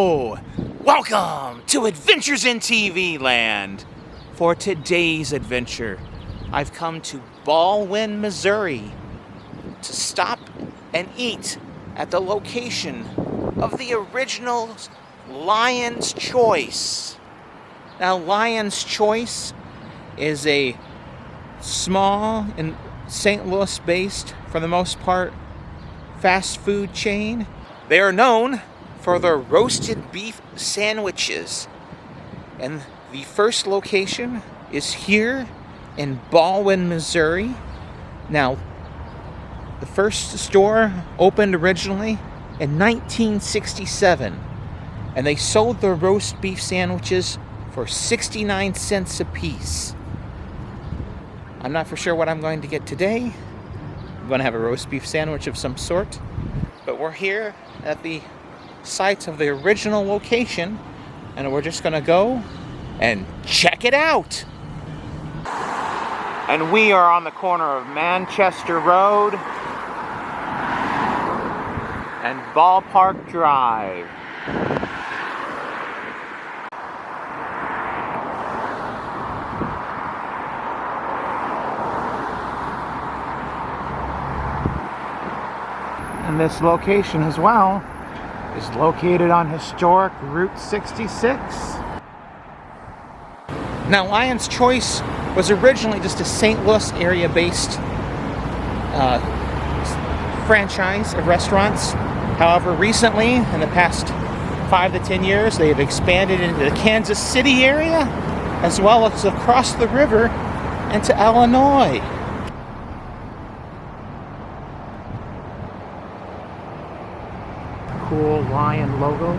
Hello! Welcome to Adventures in TV Land. For today's adventure, I've come to Ballwin, Missouri to stop and eat at the location of the original Lion's Choice. Now, Lion's Choice is a small and St. Louis based, for the most part, fast food chain. They are known for their roasted beef sandwiches. And the first location is here in Ballwin, Missouri. Now, the first store opened originally in 1967, and they sold their roast beef sandwiches for 69 cents a piece. I'm not for sure what I'm going to get today. I'm going to have a roast beef sandwich of some sort, but we're here at the site of the original location, and we're just going to go and check it out. And we are on the corner of Manchester Road and Ballpark Drive. And this location as well is located on historic Route 66. Now, Lion's Choice was originally just a St. Louis area-based franchise of restaurants. However, recently, in the past 5 to 10 years, they have expanded into the Kansas City area, as well as across the river into Illinois. Cool lion logo.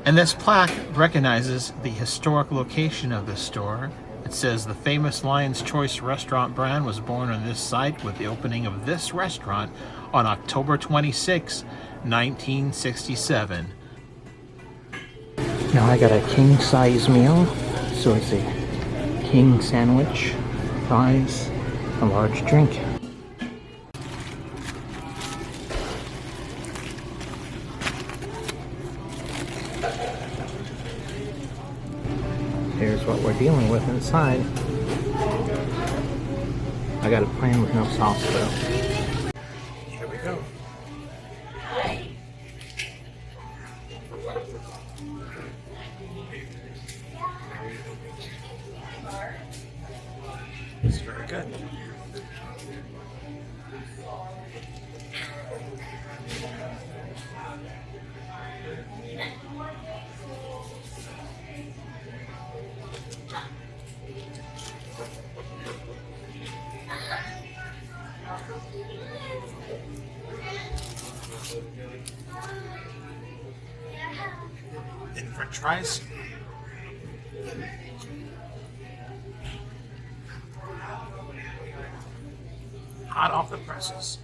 And this plaque recognizes the historic location of the store. It says the famous Lion's Choice restaurant brand was born on this site with the opening of this restaurant on October 26, 1967. Now I got a king size meal, so it's a king sandwich, fries, a large drink. Here's what we're dealing with inside. I got a plain with no sauce though. Here we go. It's very good. And French fries. Hot off the presses.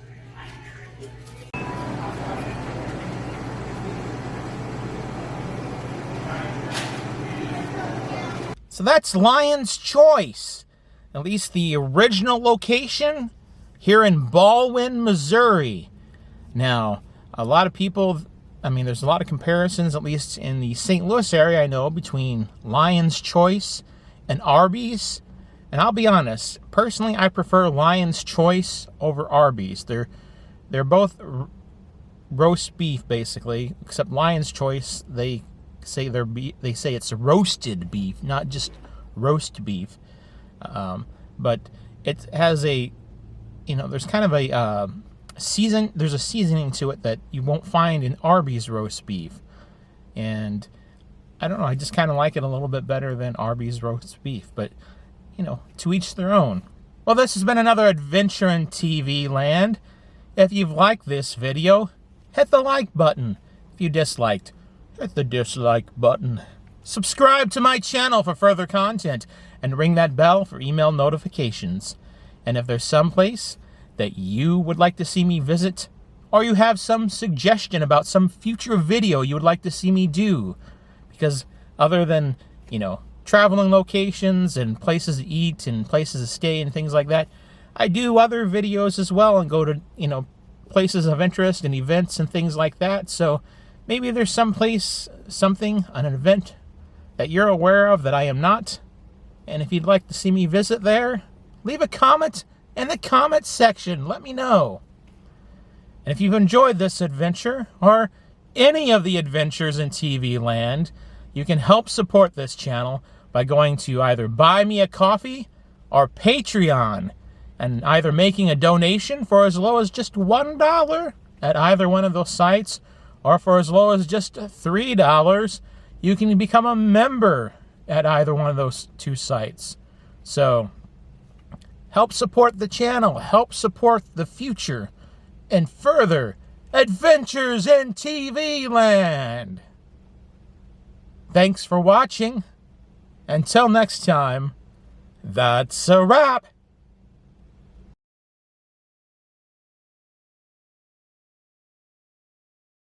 So that's Lion's Choice, at least the original location here in Ballwin, Missouri. Now, a lot of people, there's a lot of comparisons, at least in the St. Louis area, I know, between Lion's Choice and Arby's. And I'll be honest, personally, I prefer Lion's Choice over Arby's. They're both roast beef, basically, except Lion's Choice, they say it's roasted beef, not just roast beef. But it has a, there's kind of a there's a seasoning to it that you won't find in Arby's roast beef. And I don't know, I just kind of like it a little bit better than Arby's roast beef, but to each their own. Well, this has been another adventure in TV land. If you've liked this video, hit the like button. If you disliked, hit the dislike button. Subscribe to my channel for further content, and ring that bell for email notifications. And if there's some place that you would like to see me visit, or you have some suggestion about some future video you would like to see me do, because other than, traveling locations and places to eat and places to stay and things like that, I do other videos as well and go to, places of interest and events and things like that. So maybe there's some place, something, an event that you're aware of that I am not. And if you'd like to see me visit there, leave a comment in the comments section. Let me know. And if you've enjoyed this adventure, or any of the adventures in TV land, you can help support this channel by going to either Buy Me a Coffee or Patreon, and either making a donation for as low as just $1 at either one of those sites, or for as low as just $3, you can become a member at either one of those two sites. So, help support the channel, help support the future, and further adventures in TV land. Thanks for watching. Until next time, that's a wrap.